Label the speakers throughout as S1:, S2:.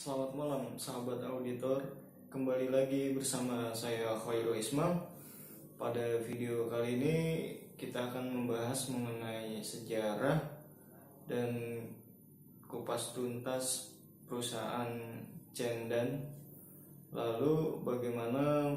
S1: Selamat malam sahabat auditor. Kembali lagi bersama saya Khairul Ismam. Pada video kali ini kita akan membahas mengenai sejarah dan kupas tuntas perusahaan Cendan. Lalu bagaimana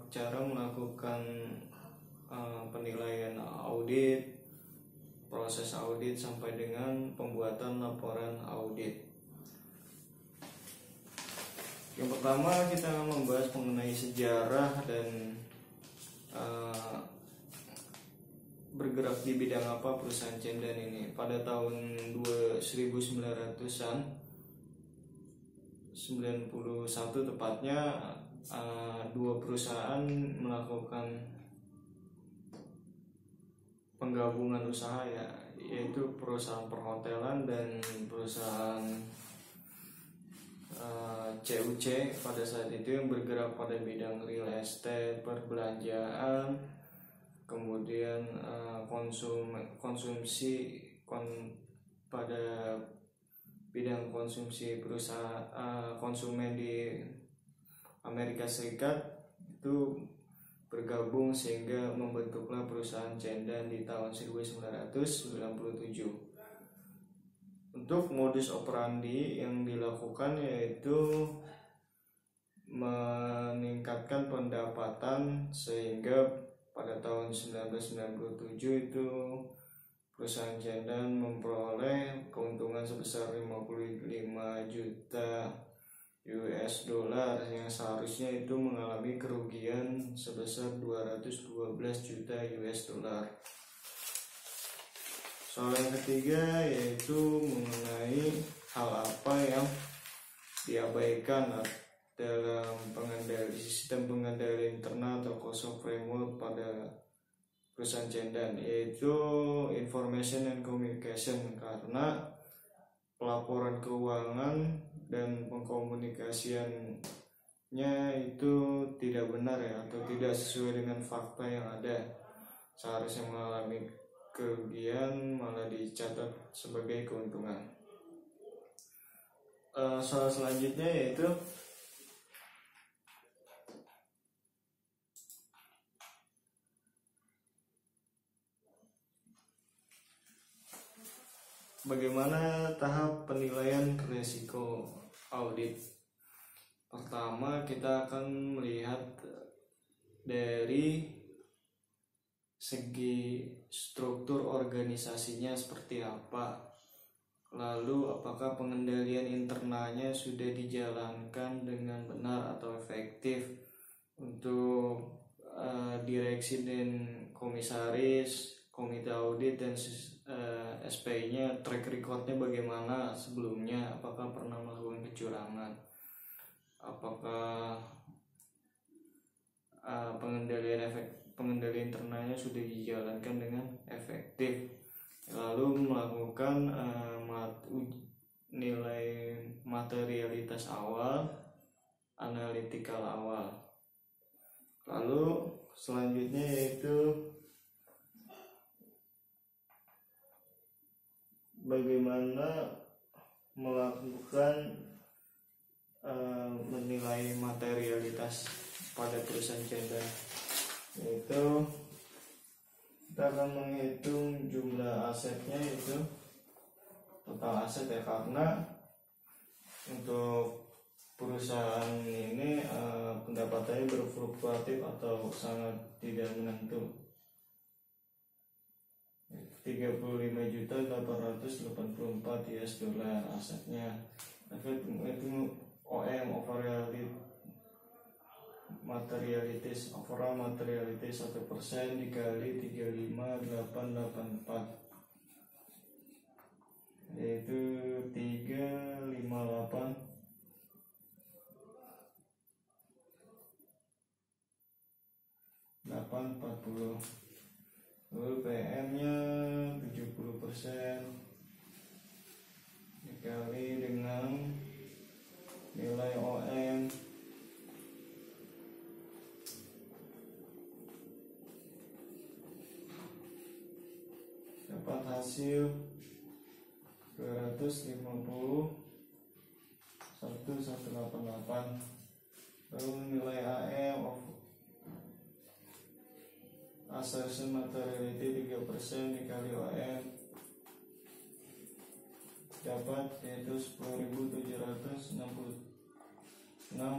S1: cara melakukan penilaian audit, proses audit sampai dengan pembuatan laporan audit. Yang pertama kita akan membahas mengenai sejarah dan bergerak di bidang apa perusahaan Cendan ini. Pada tahun 1900-an 91 tepatnya, dua perusahaan melakukan penggabungan usaha, yaitu perusahaan perhotelan dan perusahaan CUC pada saat itu yang bergerak pada bidang real estate, perbelanjaan, kemudian pada bidang konsumsi perusahaan konsumen di Amerika Serikat itu bergabung sehingga membentuklah perusahaan Cendan di tahun 1997. Untuk modus operandi yang dilakukan yaitu meningkatkan pendapatan, sehingga pada tahun 1997 itu perusahaan Cendan memperoleh keuntungan sebesar 55 juta US dollar yang seharusnya itu mengalami kerugian sebesar 212 juta US dollar. Soal yang ketiga yaitu mengenai hal apa yang diabaikan dalam sistem pengendali internal atau cost of framework pada perusahaan Cendan, yaitu information and communication, karena pelaporan keuangan dan pengkomunikasiannya itu tidak benar atau tidak sesuai dengan fakta yang ada. Seharusnya mengalami kerugian malah dicatat sebagai keuntungan. Soal selanjutnya yaitu bagaimana tahap penilaian risiko audit. Pertama, kita akan melihat dari segi struktur organisasinya seperti apa, lalu apakah pengendalian internalnya sudah dijalankan dengan benar atau efektif untuk direksi dan komisaris, komite audit dan SPI-nya, track recordnya bagaimana sebelumnya, apakah pernah melakukan kecurangan, apakah pengendalian internalnya sudah dijalankan dengan efektif, lalu melakukan nilai materialitas awal, analitikal awal. Lalu selanjutnya yaitu bagaimana melakukan menilai materialitas pada perusahaan Cendan, yaitu kita akan menghitung jumlah asetnya, itu total aset karena untuk perusahaan ini pendapatannya berfluktuatif atau sangat tidak menentu. 35.884 US dollar asetnya. Itu overall materialities 1% dikali 35.884, yaitu 358.840. Lalu PM nya 70% dikali dengan nilai OM dapat hasil 250 itu 188. Lalu nilai AM of assertion materiality 3% dikali OM dapat yaitu 10.765. Nah,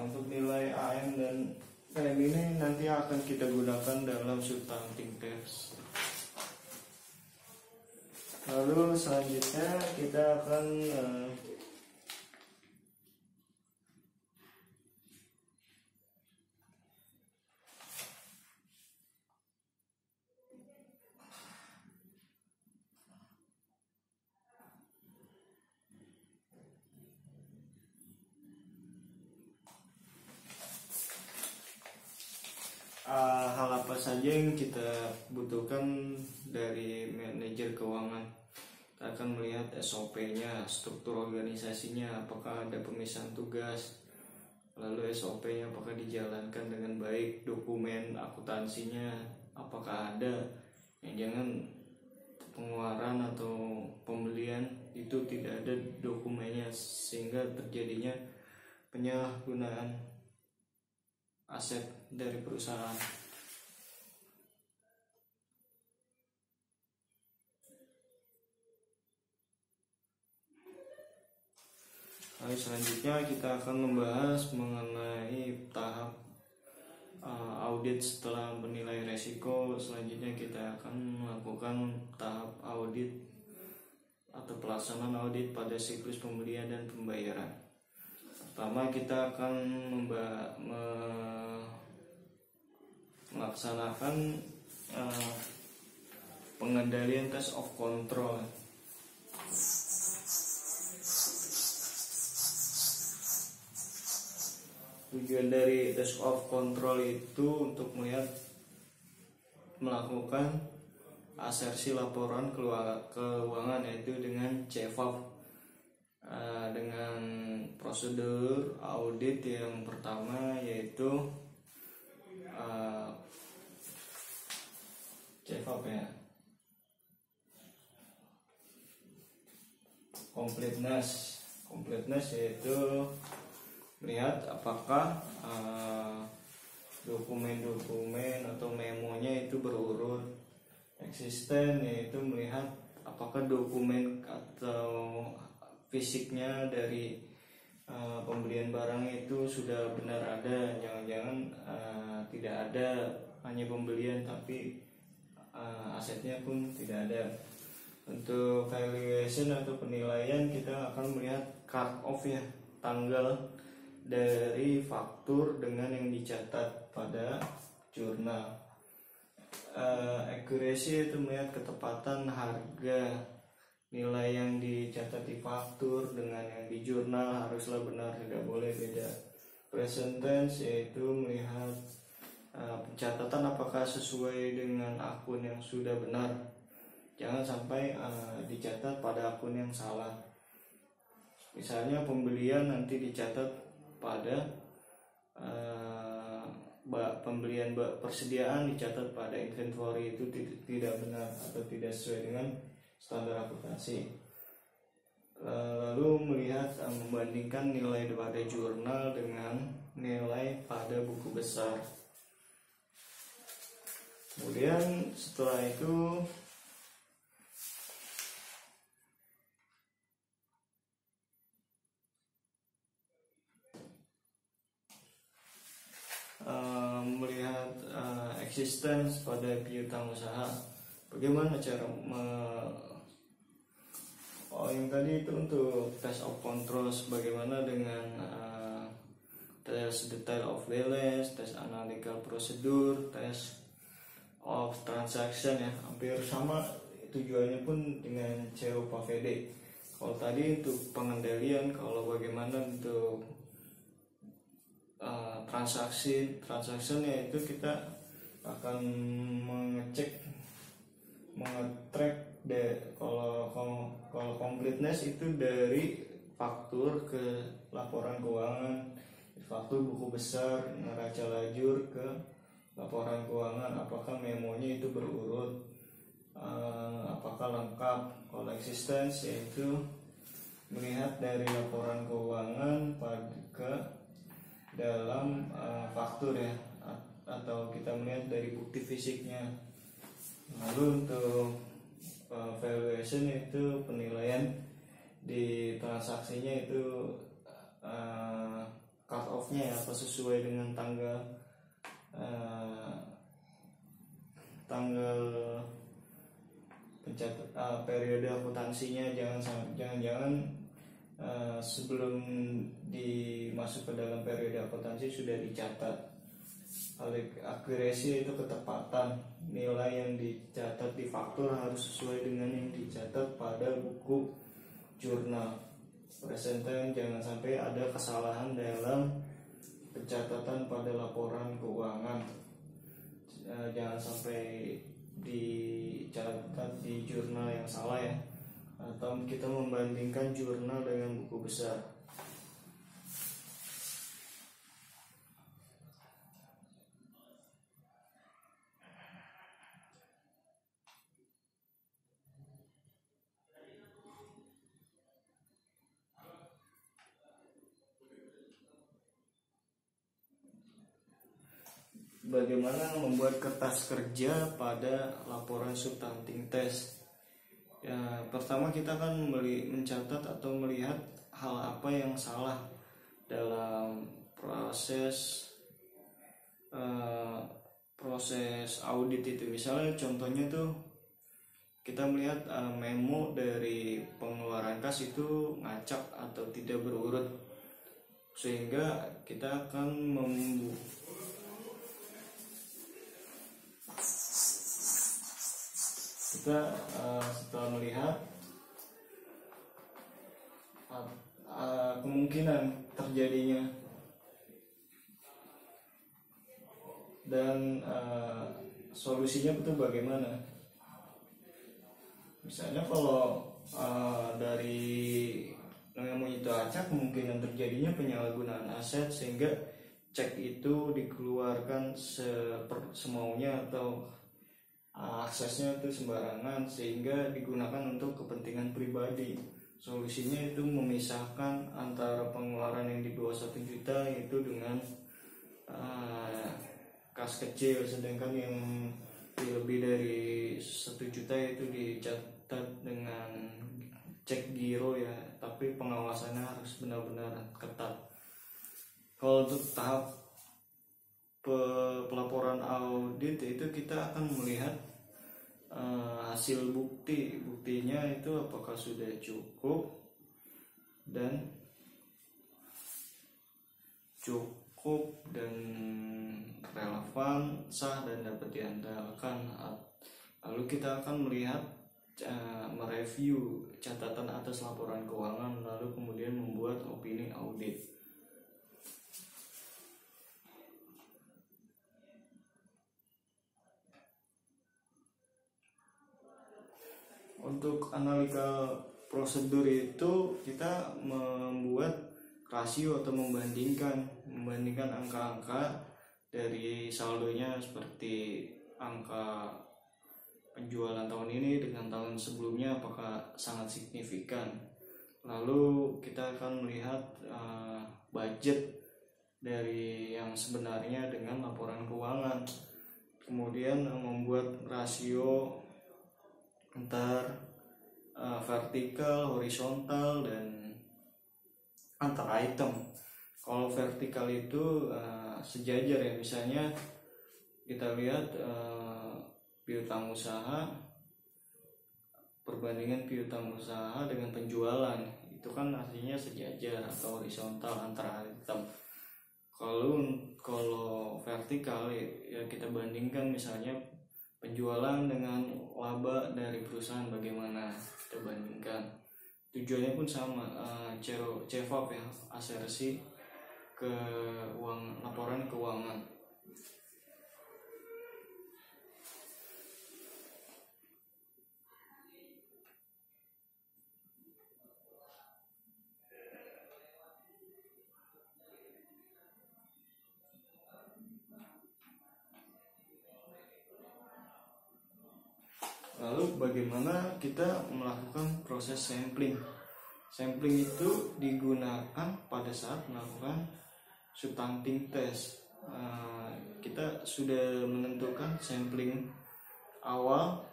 S1: untuk nilai AM dan PM ini nanti akan kita gunakan dalam subtracting test. Lalu selanjutnya kita akan hal apa saja yang kita butuhkan dari manajer keuangan. Kita akan melihat SOP-nya, struktur organisasinya, apakah ada pemisahan tugas, lalu SOP-nya apakah dijalankan dengan baik, dokumen akuntansinya apakah ada, yang jangan pengeluaran atau pembelian itu tidak ada dokumennya sehingga terjadinya penyalahgunaan aset dari perusahaan. Lalu selanjutnya kita akan membahas mengenai tahap audit setelah menilai resiko. Selanjutnya kita akan melakukan tahap audit atau pelaksanaan audit pada siklus pembelian dan pembayaran. Pertama kita akan melaksanakan pengendalian test of control. Tujuan dari test of control itu untuk melakukan asersi laporan keuangan, yaitu dengan CFAP, dengan prosedur audit yang pertama yaitu CFAP ya, completeness yaitu melihat apakah dokumen-dokumen atau memonya itu berurut. Eksisten yaitu melihat apakah dokumen atau fisiknya dari pembelian barang itu sudah benar ada, jangan-jangan tidak ada, hanya pembelian tapi asetnya pun tidak ada. Untuk valuation atau penilaian kita akan melihat cut off ya, tanggal dari faktur dengan yang dicatat pada jurnal. Accuracy itu melihat ketepatan harga nilai yang dicatat di faktur dengan yang di jurnal haruslah benar, tidak boleh beda. Present tense yaitu melihat pencatatan apakah sesuai dengan akun yang sudah benar, jangan sampai dicatat pada akun yang salah. Misalnya pembelian nanti dicatat pada pembelian persediaan dicatat pada inventory, itu tidak benar atau tidak sesuai dengan standar akuntansi. Lalu melihat membandingkan nilai pada jurnal dengan nilai pada buku besar. Kemudian setelah itu melihat existence pada piutang usaha. Bagaimana cara yang tadi itu untuk test of control, bagaimana dengan tes detail of balance, tes analytical procedure, tes of transaction ya, hampir sama tujuannya pun dengan COPAVD. Kalau tadi untuk pengendalian, kalau bagaimana untuk transaksinya itu kita akan mengetrack kalau completeness itu dari faktur ke laporan keuangan, faktur buku besar, neraca lajur ke laporan keuangan, apakah memonya itu berurut, apakah lengkap. Kalau existence yaitu melihat dari laporan keuangan ke dalam faktur ya, atau kita melihat dari bukti fisiknya. Lalu untuk valuation itu penilaian di transaksinya itu cut off-nya ya, apa sesuai dengan tanggal periode akuntansinya. Jangan sebelum dimasuk ke dalam periode akuntansi sudah dicatat. Akurasi itu ketepatan nilai yang dicatat di faktur harus sesuai dengan yang dicatat pada buku jurnal. Present time, jangan sampai ada kesalahan dalam pencatatan pada laporan keuangan. Jangan sampai dicatat di jurnal yang salah ya, atau kita membandingkan jurnal dengan buku besar. Bagaimana membuat kertas kerja pada laporan subtanting test? Ya, pertama kita akan mencatat atau melihat hal apa yang salah dalam proses audit itu. Misalnya contohnya tuh kita melihat memo dari pengeluaran kas itu ngacak atau tidak berurut, sehingga kita akan setelah melihat kemungkinan terjadinya dan solusinya itu bagaimana. Misalnya kalau dari yang itu acak, kemungkinan terjadinya penyalahgunaan aset sehingga cek itu dikeluarkan semaunya atau aksesnya itu sembarangan sehingga digunakan untuk kepentingan pribadi. Solusinya itu memisahkan antara pengeluaran yang di bawah 1 juta itu dengan kas kecil, sedangkan yang lebih dari 1 juta itu dicatat dengan cek giro ya, tapi pengawasannya harus benar-benar ketat. Kalau untuk tahap pelaporan audit itu kita akan melihat hasil buktinya itu apakah sudah cukup dan relevan, sah dan dapat diandalkan. Lalu kita akan melihat mereview catatan atas laporan keuangan, lalu kemudian membuat opini audit. Untuk analisa prosedur itu kita membuat rasio atau membandingkan angka-angka dari saldonya, seperti angka penjualan tahun ini dengan tahun sebelumnya apakah sangat signifikan. Lalu kita akan melihat budget dari yang sebenarnya dengan laporan keuangan, kemudian membuat rasio antar vertikal, horizontal, dan antar item. Kalau vertikal itu sejajar ya, misalnya kita lihat piutang usaha, perbandingan piutang usaha dengan penjualan, itu kan artinya sejajar, atau horizontal antar item. Kalau vertikal ya kita bandingkan misalnya penjualan dengan laba dari perusahaan, bagaimana kita bandingkan. Tujuannya pun sama, CFOP ya, asersi ke laporan keuangan. Lalu bagaimana kita melakukan proses sampling? Sampling itu digunakan pada saat melakukan substantive test. Kita sudah menentukan sampling awal,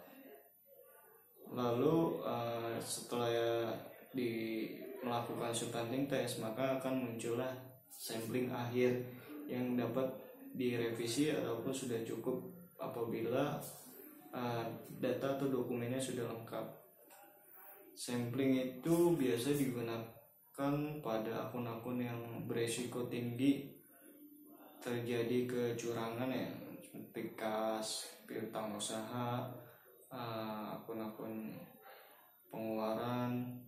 S1: lalu setelah melakukan substantive test maka akan muncullah sampling akhir yang dapat direvisi ataupun sudah cukup apabila data atau dokumennya sudah lengkap. Sampling itu biasa digunakan pada akun-akun yang beresiko tinggi terjadi kecurangan ya, seperti kas, piutang usaha, akun-akun pengeluaran,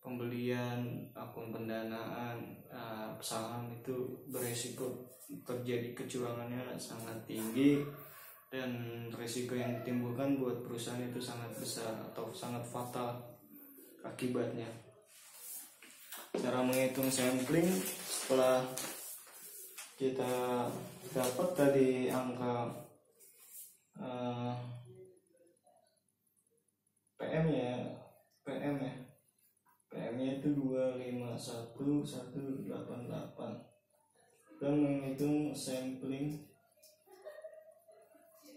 S1: pembelian, akun pendanaan, saham itu beresiko terjadi kecurangannya sangat tinggi, dan resiko yang ditimbulkan buat perusahaan itu sangat besar atau sangat fatal akibatnya. Cara menghitung sampling, setelah kita dapat tadi angka PM-nya itu 251188. Dan menghitung sampling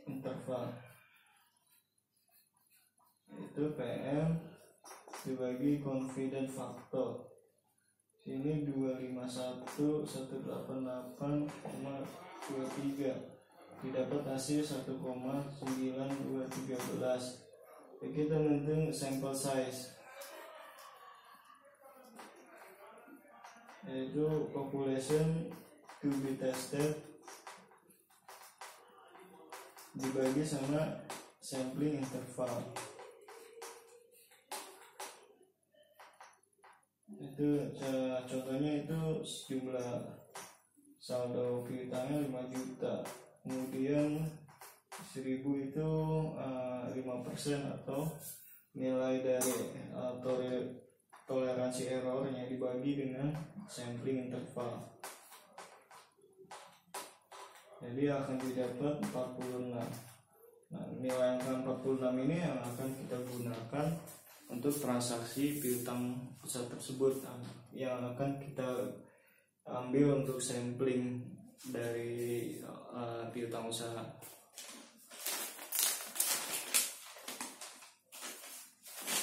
S1: interval, itu PM dibagi confidence factor. Sini 251.188,23, didapat hasil 1,9213. Kita menghitung sampel size, yaitu population to be tested dibagi sama sampling interval. Itu contohnya itu jumlah saldo piutangnya 5 juta, kemudian 1000 itu 5% atau nilai dari toleransi errornya dibagi dengan sampling interval, jadi akan didapat 46. Nah, nilai angka 46 ini yang akan kita gunakan untuk transaksi piutang usaha tersebut, yang akan kita ambil untuk sampling dari piutang usaha.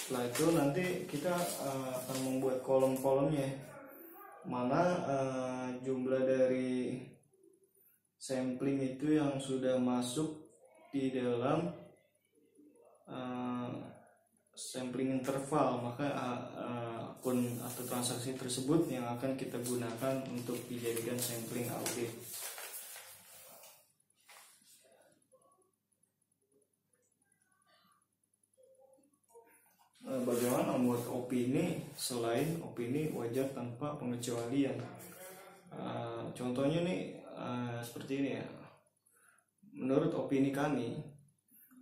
S1: Setelah itu nanti kita akan membuat kolom-kolomnya, mana jumlah dari sampling itu yang sudah masuk di dalam sampling interval, maka akun atau transaksi tersebut yang akan kita gunakan untuk dijadikan sampling audit. Bagaimana membuat opini selain opini wajar tanpa pengecualian? Contohnya nih seperti ini ya. Menurut opini kami,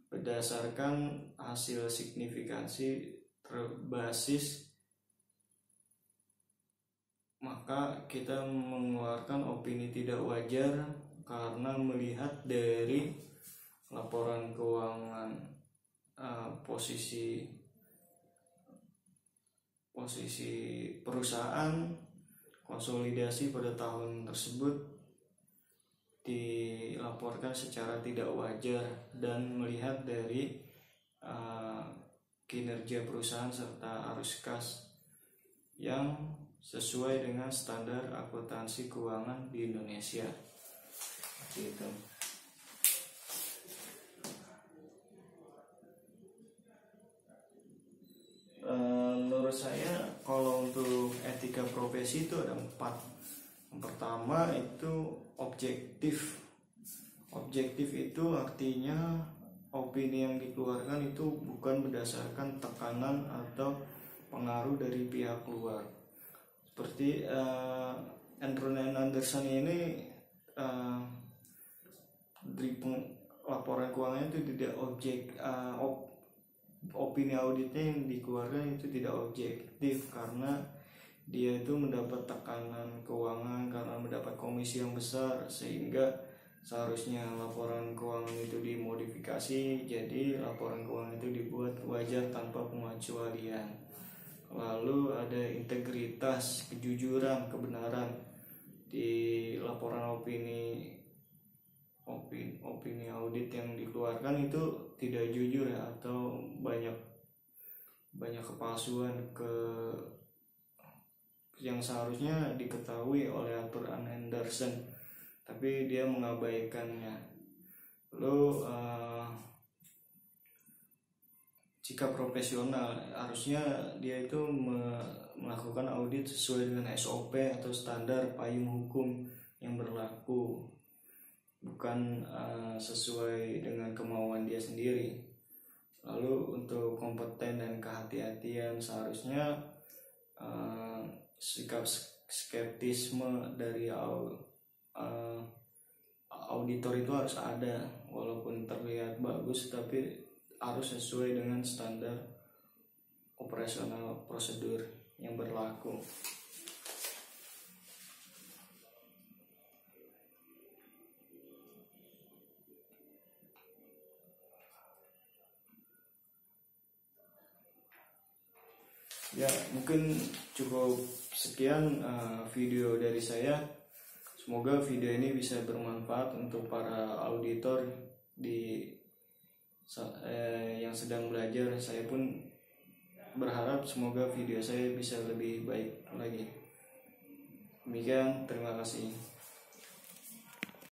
S1: berdasarkan hasil signifikansi terbasis, maka kita mengeluarkan opini tidak wajar karena melihat dari laporan keuangan, posisi perusahaan, konsolidasi pada tahun tersebut dilaporkan secara tidak wajar, dan melihat dari kinerja perusahaan serta arus kas yang sesuai dengan standar akuntansi keuangan di Indonesia. Gitu. Menurut saya kalau untuk etika profesi itu ada 4. Yang pertama itu objektif. Objektif itu artinya opini yang dikeluarkan itu bukan berdasarkan tekanan atau pengaruh dari pihak luar. Seperti Andrew Anderson ini dari laporan keuangannya itu tidak opini auditnya yang dikeluarkan itu tidak objektif, karena dia itu mendapat tekanan keuangan karena mendapat komisi yang besar, sehingga seharusnya laporan keuangan itu dimodifikasi jadi laporan keuangan itu dibuat wajar tanpa pengecualian. Lalu ada integritas, kejujuran, kebenaran di laporan opini audit yang dikeluarkan itu tidak jujur ya, atau banyak kepalsuan yang seharusnya diketahui oleh Arthur Andersen, tapi dia mengabaikannya. Lalu sikap profesional, harusnya dia itu melakukan audit sesuai dengan SOP atau standar payung hukum yang berlaku, bukan sesuai dengan kemauan dia sendiri. Lalu untuk kompeten dan kehati-hatian, seharusnya sikap skeptisme dari auditor itu harus ada, walaupun terlihat bagus tapi harus sesuai dengan standar operasional prosedur yang berlaku. Ya, mungkin cukup sekian video dari saya. Semoga video ini bisa bermanfaat untuk para auditor yang sedang belajar. Saya pun berharap semoga video saya bisa lebih baik lagi. Demikian, terima kasih.